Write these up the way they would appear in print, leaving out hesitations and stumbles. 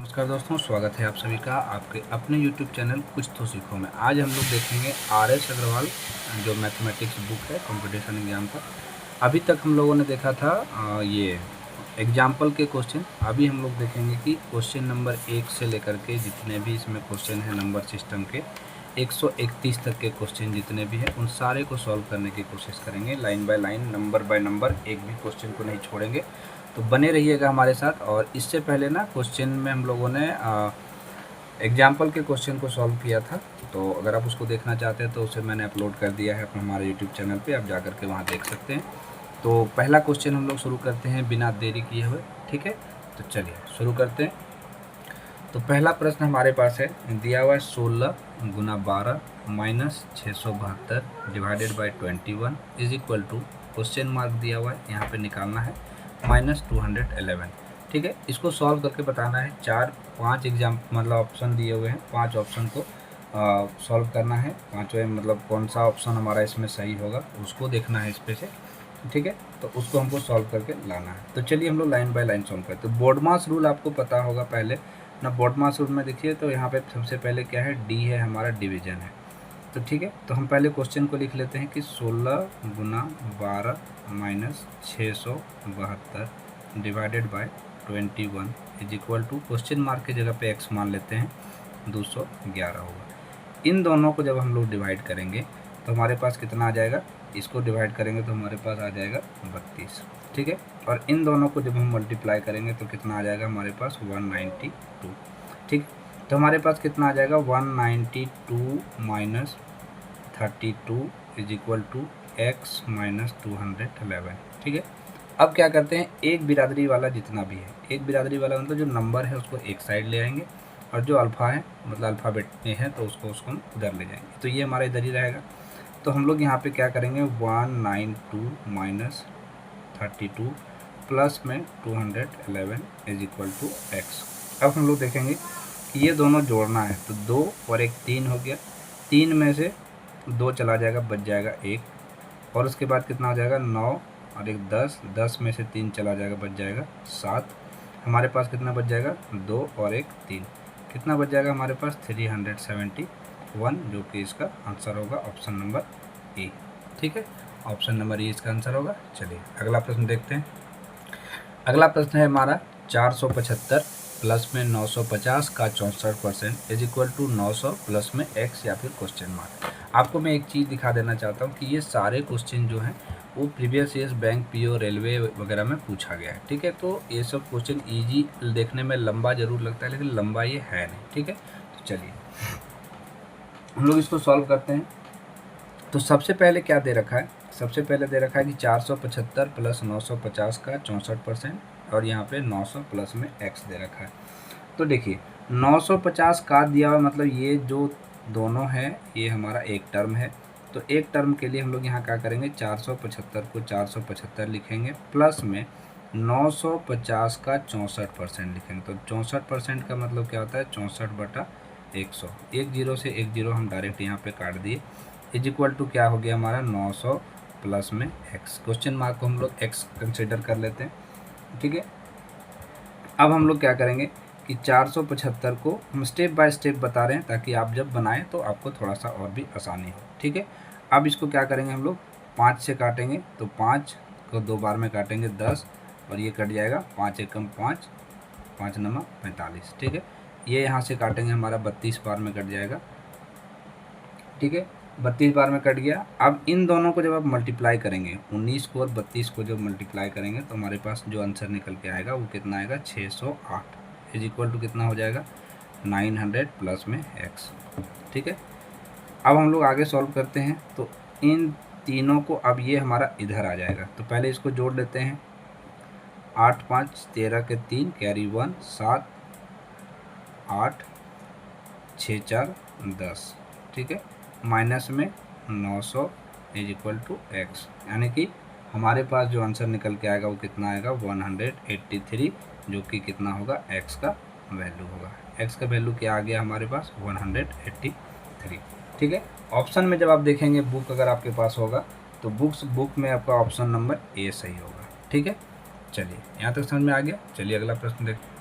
नमस्कार दोस्तों, स्वागत है आप सभी का आपके अपने YouTube चैनल कुछ तो सीखो में। आज हम लोग देखेंगे RS अग्रवाल जो मैथमेटिक्स बुक है कंपटीशन एग्जाम का। अभी तक हम लोगों ने देखा था ये एग्जाम्पल के क्वेश्चन। अभी हम लोग देखेंगे कि क्वेश्चन नंबर 1 से लेकर के जितने भी इसमें क्वेश्चन हैं नंबर सिस्टम के 131 तक के क्वेश्चन जितने भी हैं उन सारे को सॉल्व करने की कोशिश करेंगे। Line by line, number by number, एक भी क्वेश्चन को नहीं छोड़ेंगे। तो बने रहिएगा हमारे साथ। और इससे पहले ना क्वेश्चन में हम लोगों ने एग्जाम्पल के क्वेश्चन को सॉल्व किया था, तो अगर आप उसको देखना चाहते हैं तो उसे मैंने अपलोड कर दिया है अपने हमारे यूट्यूब चैनल पे, आप जाकर के वहाँ देख सकते हैं। तो पहला क्वेश्चन हम लोग शुरू करते हैं बिना देरी किए हुए, ठीक है। तो चलिए शुरू करते हैं। तो पहला प्रश्न हमारे पास है, दिया हुआ है 16 गुना 12 minus 672 divided by 21 is equal to, question mark दिया हुआ है, यहाँ पे निकालना है माइनस 211, ठीक है। इसको सॉल्व करके बताना है। 5 एग्जाम मतलब ऑप्शन दिए हुए हैं, 5 ऑप्शन को सॉल्व करना है। पाँचवें मतलब कौन सा ऑप्शन हमारा इसमें सही होगा उसको देखना है इस पे से, ठीक है। तो उसको हमको सॉल्व करके लाना है। तो चलिए हम लोग लाइन बाय लाइन सॉल्व करते हैं। तो बोर्डमास रूल आपको पता होगा पहले ना। बोर्डमास रूल में देखिए तो यहाँ पे सबसे पहले क्या है, डी है हमारा, डिवीजन है। तो ठीक है, तो हम पहले क्वेश्चन को लिख लेते हैं कि 16 गुना 12 minus 672 divided by 21 is equal to, question mark की जगह पे एक्स मान लेते हैं, 211 होगा। इन दोनों को जब हम लोग डिवाइड करेंगे तो हमारे पास कितना आ जाएगा, इसको डिवाइड करेंगे तो हमारे पास आ जाएगा 32, ठीक है। और इन दोनों को जब हम मल्टीप्लाई करेंगे तो कितना आ जाएगा हमारे पास, 192, ठीक। तो हमारे पास कितना आ जाएगा, 192 minus 32 is equal to x minus 211, ठीक है। अब क्या करते हैं, एक बिरादरी वाला जितना भी है, एक बिरादरी वाला मतलब जो नंबर है उसको एक साइड ले आएंगे, और जो अल्फ़ा है मतलब अल्फ़ाबेट में है तो उसको हम उधर ले जाएंगे। तो ये हमारा इधर ही रहेगा। तो हम लोग यहाँ पे क्या करेंगे, 192 माइनस 32 प्लस में 211 इज इक्वल टू एक्स। अब हम लोग देखेंगे कि ये दोनों जोड़ना है, तो 2 और 1 3 हो गया, 3 में से 2 चला जाएगा, बच जाएगा 1, और उसके बाद कितना हो जाएगा, 9 और 1 10, 10 में से 3 चला जाएगा, बच जाएगा 7। हमारे पास कितना बच जाएगा, 2 और 1 3, कितना बच जाएगा हमारे पास, 371, जो कि इसका आंसर होगा ऑप्शन नंबर ए, ठीक है। ऑप्शन नंबर ए इसका आंसर होगा। चलिए अगला प्रश्न देखते हैं। अगला प्रश्न है हमारा 475 प्लस में 950 का 64% इज इक्वल टू 900 प्लस में एक्स या फिर क्वेश्चन मार्क। आपको मैं एक चीज़ दिखा देना चाहता हूँ कि ये सारे क्वेश्चन जो हैं वो previous years bank, PO, railway वगैरह में पूछा गया है, ठीक है। तो ये सब क्वेश्चन ईजी, देखने में लंबा जरूर लगता है लेकिन लंबा ये है नहीं, ठीक है। तो चलिए हम लोग इसको सॉल्व करते हैं। तो सबसे पहले क्या दे रखा है, सबसे पहले दे रखा है कि 475 प्लस 950 का 64%, और यहाँ पे 900 प्लस में x दे रखा है। तो देखिए 950 का दिया हुआ मतलब ये जो दोनों है ये हमारा एक टर्म है। तो एक टर्म के लिए हम लोग यहाँ क्या करेंगे, 475 को 475 लिखेंगे, प्लस में 950 का 64% लिखेंगे। तो 64% का मतलब क्या होता है, 64/100। एक जीरो से एक जीरो हम डायरेक्ट यहाँ पे काट दिए, इज इक्वल टू क्या हो गया हमारा, 900 प्लस में x। क्वेश्चन मार्क को हम लोग x कंसिडर कर लेते हैं, ठीक है। अब हम लोग क्या करेंगे कि 475 को हम स्टेप बाय स्टेप बता रहे हैं ताकि आप जब बनाएं तो आपको थोड़ा सा और भी आसानी हो, ठीक है। अब इसको क्या करेंगे, हम लोग 5 से काटेंगे, तो 5 को 2 बार में काटेंगे 10, और ये कट जाएगा, 5 एकम 5, 5 नमक 45, ठीक है। ये यहाँ से काटेंगे, हमारा 32 बार में कट जाएगा, ठीक है। 32 बार में कट गया। अब इन दोनों को जब आप मल्टीप्लाई करेंगे, 19 को और 32 को जब मल्टीप्लाई करेंगे तो हमारे पास जो आंसर निकल के आएगा वो कितना आएगा, 608 इज इक्वल टू कितना हो जाएगा, 900 प्लस में x, ठीक है। अब हम लोग आगे सॉल्व करते हैं। तो इन तीनों को, अब ये हमारा इधर आ जाएगा, तो पहले इसको जोड़ लेते हैं। 8 5 13 के 3 कैरी 1 7 8 6 4 10, ठीक है, माइनस में 900 इज इक्वल टू एक्स, यानी कि हमारे पास जो आंसर निकल के आएगा वो कितना आएगा, 183, जो कि कितना होगा, एक्स का वैल्यू होगा। एक्स का वैल्यू क्या आ गया हमारे पास, 183, ठीक है। ऑप्शन में जब आप देखेंगे, बुक अगर आपके पास होगा तो बुक में आपका ऑप्शन नंबर ए सही होगा, ठीक है। चलिए यहाँ तक समझ में आ गया। चलिए अगला प्रश्न देखते हैं।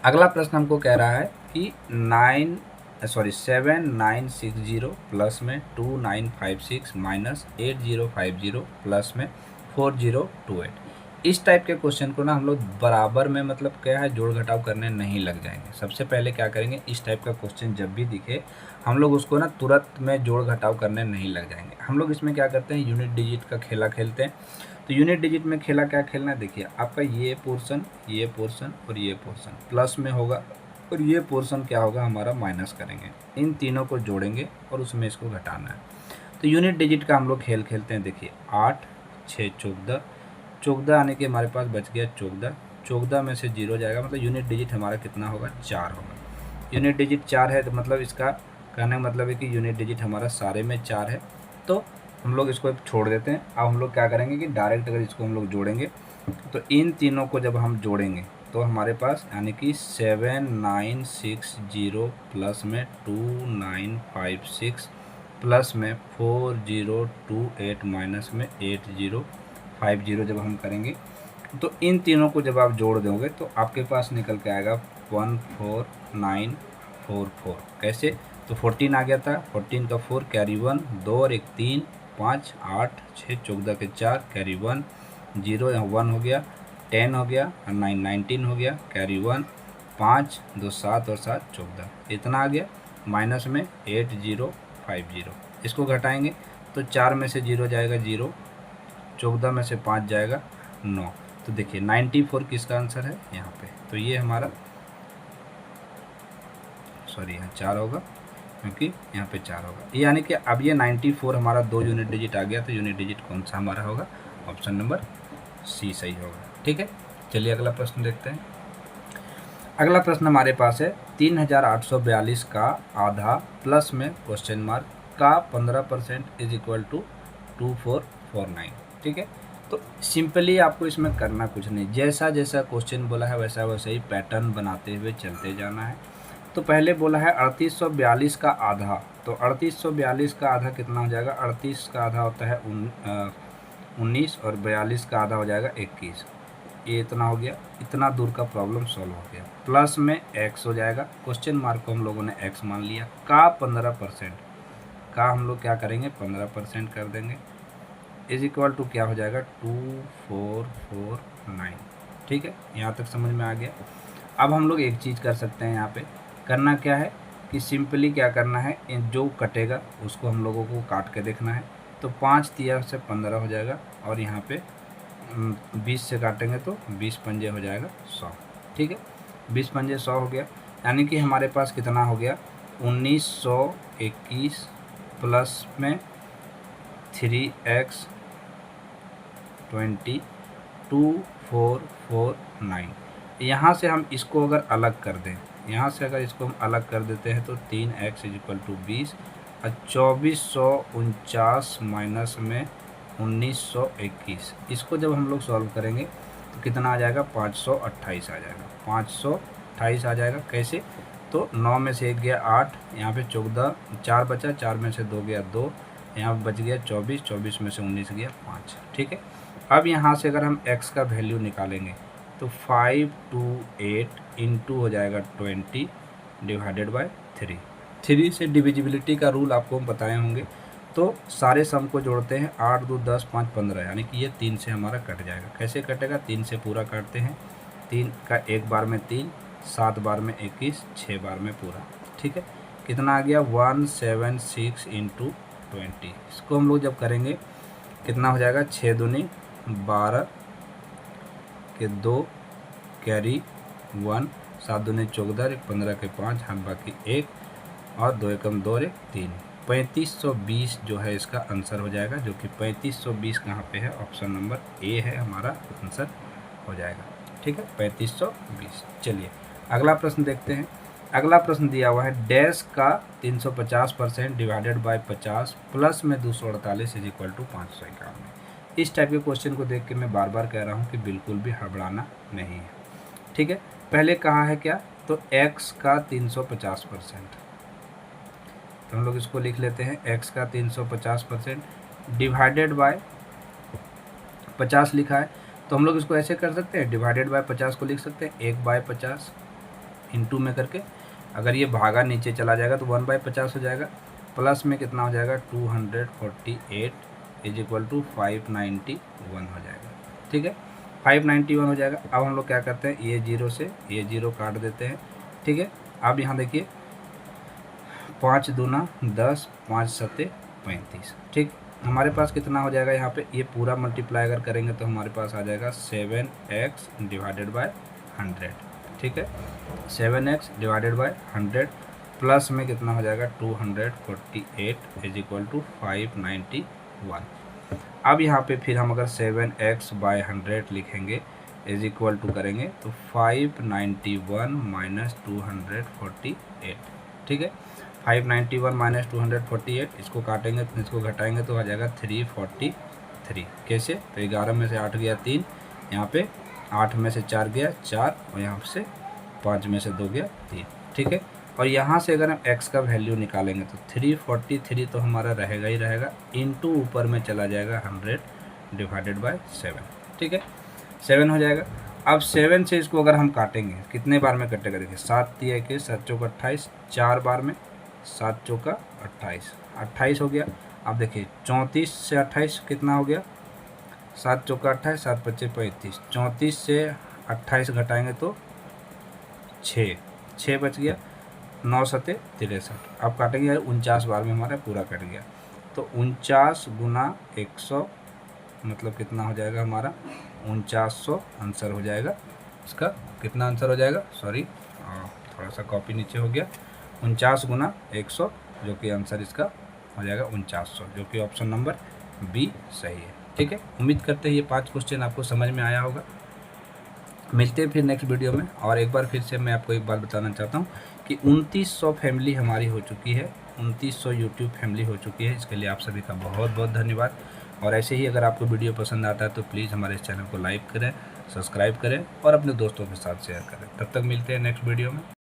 अगला प्रश्न हमको कह रहा है कि 7960 प्लस में 2956 माइनस 8050 प्लस में 4028। इस टाइप के क्वेश्चन को ना हम लोग बराबर में मतलब क्या है जोड़ घटाव करने नहीं लग जाएंगे। सबसे पहले क्या करेंगे, इस टाइप का क्वेश्चन जब भी दिखे हम लोग उसको ना तुरंत में जोड़ घटाव करने नहीं लग जाएंगे। हम लोग इसमें क्या करते हैं, यूनिट डिजिट का खेला खेलते हैं। तो यूनिट डिजिट में खेला क्या खेलना है, देखिए आपका ये पोर्शन और ये पोर्शन प्लस में होगा और ये पोर्शन क्या होगा हमारा माइनस करेंगे। इन तीनों को जोड़ेंगे और उसमें इसको घटाना है। तो यूनिट डिजिट का हम लोग खेल खेलते हैं। देखिए 8 6 14, 14 आने के हमारे पास बच गया 14, 14 में से 0 जाएगा, मतलब यूनिट डिजिट हमारा कितना होगा, 4 होगा। यूनिट डिजिट 4 है तो मतलब इसका कहने का मतलब है कि यूनिट डिजिट हमारा सारे में 4 है। तो हम लोग इसको छोड़ देते हैं। अब हम लोग क्या करेंगे कि डायरेक्ट अगर इसको हम लोग जोड़ेंगे तो इन तीनों को जब हम जोड़ेंगे तो हमारे पास यानी कि 7960 प्लस में 2956 प्लस में 4028 माइनस में 8050 जब हम करेंगे तो इन तीनों को जब आप जोड़ दोगे तो आपके पास निकल के आएगा 14944। कैसे, तो 14 आ गया था, 14 का 4 कैरी 1, 2 और 1 3, 5 8 6 14 के 4 कैरी 1, 0 यहाँ 1 हो गया, 10 हो गया और 9 19 हो गया कैरी 1, 5 2 7 और 7 14, इतना आ गया। माइनस में 8050, इसको घटाएंगे तो 4 में से 0 जाएगा 0, 14 में से 5 जाएगा 9। तो देखिए 94 किसका आंसर है यहाँ पे, तो ये हमारा सॉरी यहाँ 4 होगा क्योंकि यहाँ पे 4 होगा, यानी कि अब ये 94 हमारा 2 यूनिट डिजिट आ गया। तो यूनिट डिजिट कौन सा हमारा होगा, ऑप्शन नंबर सी सही होगा। ठीक है, चलिए अगला प्रश्न देखते हैं। अगला प्रश्न हमारे पास है 3842 का आधा प्लस में क्वेश्चन मार्क का 15% इज इक्वल टू 2449। ठीक है, तो सिंपली आपको इसमें करना कुछ नहीं, जैसा जैसा क्वेश्चन बोला है वैसा वैसा ही पैटर्न बनाते हुए चलते जाना है। तो पहले बोला है 3842 का आधा, तो 3842 का आधा कितना हो जाएगा, 38 का आधा होता है 19 और 42 का आधा हो जाएगा 21। ये इतना हो गया, इतना दूर का प्रॉब्लम सॉल्व हो गया। प्लस में x हो जाएगा, क्वेश्चन मार्क को हम लोगों ने x मान लिया, का 15% का हम लोग क्या करेंगे 15% कर देंगे, इज इक्वल टू क्या हो जाएगा 2449। ठीक है, यहाँ तक समझ में आ गया। अब हम लोग एक चीज़ कर सकते हैं, यहाँ पे करना क्या है कि सिंपली क्या करना है, जो कटेगा उसको हम लोगों को काट के देखना है। तो 5 तिया से 15 हो जाएगा और यहाँ पे 20 से काटेंगे तो 20 पंजे हो जाएगा 100। ठीक है, 20 पंजे 100 हो गया, यानी कि हमारे पास कितना हो गया 1921 प्लस में 3x 20 2449। यहाँ से हम इसको अगर अलग कर दें, यहाँ से अगर इसको हम अलग कर देते हैं तो 3x इज इक्वल टू 20 और 2449 माइनस में 1921, इसको जब हम लोग सॉल्व करेंगे तो कितना आ जाएगा 528 आ जाएगा, 528 आ जाएगा। कैसे, तो 9 में से 1 गया 8, यहाँ पे 14 4 बचा, 4 में से 2 गया 2, यहाँ बच गया 24, 24 में से 19 गया 5। ठीक है, अब यहाँ से अगर हम x का वैल्यू निकालेंगे तो 528 इंटू हो जाएगा 20 डिवाइडेड बाय 3 से डिविजिबिलिटी का रूल आपको हम बताए होंगे। तो सारे सम को जोड़ते हैं, 8 2 10 5 15, यानी कि ये 3 से हमारा कट जाएगा। कैसे कटेगा, 3 से पूरा काटते हैं, 3 का एक बार में 3, 7 बार में 21, 6 बार में पूरा। ठीक है, कितना आ गया 176 इंटू 20। इसको हम लोग जब करेंगे कितना हो जाएगा 6 दूनी 12 के 2 कैरी 1, 7 दूनी 14, 15 के 5, हम बाकी 1 और 2 एकम 2 और 1 3, 3520 जो है इसका आंसर हो जाएगा, जो कि 3520 कहाँ पे है, ऑप्शन नंबर ए है हमारा आंसर हो जाएगा। ठीक है, 3520। चलिए अगला प्रश्न देखते हैं। अगला प्रश्न दिया हुआ है डैश का 350% डिवाइडेड बाय 50 प्लस में 248 इज इक्वल टू 551। इस टाइप के क्वेश्चन को देख के मैं बार बार कह रहा हूँ कि बिल्कुल भी हड़बड़ाना नहीं है। ठीक है, पहले कहा है क्या, तो x का 350%, तो हम लोग इसको लिख लेते हैं x का 350% डिवाइडेड बाय 50 लिखा है, तो हम लोग इसको ऐसे कर सकते हैं, डिवाइडेड बाय 50 को लिख सकते हैं 1/50 इंटू में करके, अगर ये भागा नीचे चला जाएगा तो 1/50 हो जाएगा, प्लस में कितना हो जाएगा 248 इज इक्वल टू 591 हो जाएगा। ठीक है, 591 हो जाएगा। अब हम लोग क्या करते हैं, ये जीरो से ये जीरो काट देते हैं। ठीक है, अब यहाँ देखिए 5 दूना 10, 5 सत्ते 35। ठीक, हमारे पास कितना हो जाएगा यहाँ पे, ये पूरा मल्टीप्लाई अगर करेंगे तो हमारे पास आ जाएगा 7x डिवाइडेड बाय 100। ठीक है, 7x डिवाइडेड बाय 100 प्लस में कितना हो जाएगा 248 इज इक्वल टू 591। अब यहाँ पे फिर हम अगर 7x बाय 100 लिखेंगे इज इक्वल टू करेंगे तो 591 माइनस 248। ठीक है, 591 माइनस 248, इसको काटेंगे तो इसको घटाएंगे तो आ जाएगा 343। कैसे, तो 11 में से 8 गया 3, यहाँ पे 8 में से 4 गया 4, और यहाँ से 5 में से 2 गया 3। ठीक है, और यहाँ से अगर हम x का वैल्यू निकालेंगे तो 343 तो हमारा रहेगा ही रहेगा, इनटू ऊपर में चला जाएगा 100 डिवाइडेड बाय 7। ठीक है, 7 हो जाएगा। अब 7 से इसको अगर हम काटेंगे कितने बार में कटेगा, देखिए 7 दिया के 7 चौका 28, 4 बार में 7 चौका 28, 28 हो गया। अब देखिए 34 से 28 कितना हो गया, 7 चौका 28, 7 पच्चे 35, 34 से 28 घटाएंगे तो 6 बच गया, 9 सत्ते 63। अब काटेंगे 49 बार में हमारा पूरा कट गया, तो 49 गुना 100 मतलब कितना हो जाएगा हमारा 4900 आंसर हो जाएगा। इसका कितना आंसर हो जाएगा, सॉरी थोड़ा सा कॉपी नीचे हो गया, 49 गुना 100 जो कि आंसर इसका हो जाएगा 4900, जो कि ऑप्शन नंबर बी सही है। ठीक है, उम्मीद करते हैं ये 5 क्वेश्चन आपको समझ में आया होगा। मिलते हैं फिर नेक्स्ट वीडियो में। और एक बार फिर से मैं आपको एक बात बताना चाहता हूँ कि 2900 फैमिली हमारी हो चुकी है, 2900 यूट्यूब फैमिली हो चुकी है। इसके लिए आप सभी का बहुत बहुत धन्यवाद। और ऐसे ही अगर आपको वीडियो पसंद आता है तो प्लीज़ हमारे इस चैनल को लाइक करें, सब्सक्राइब करें और अपने दोस्तों के साथ शेयर करें। तब तक मिलते हैं नेक्स्ट वीडियो में।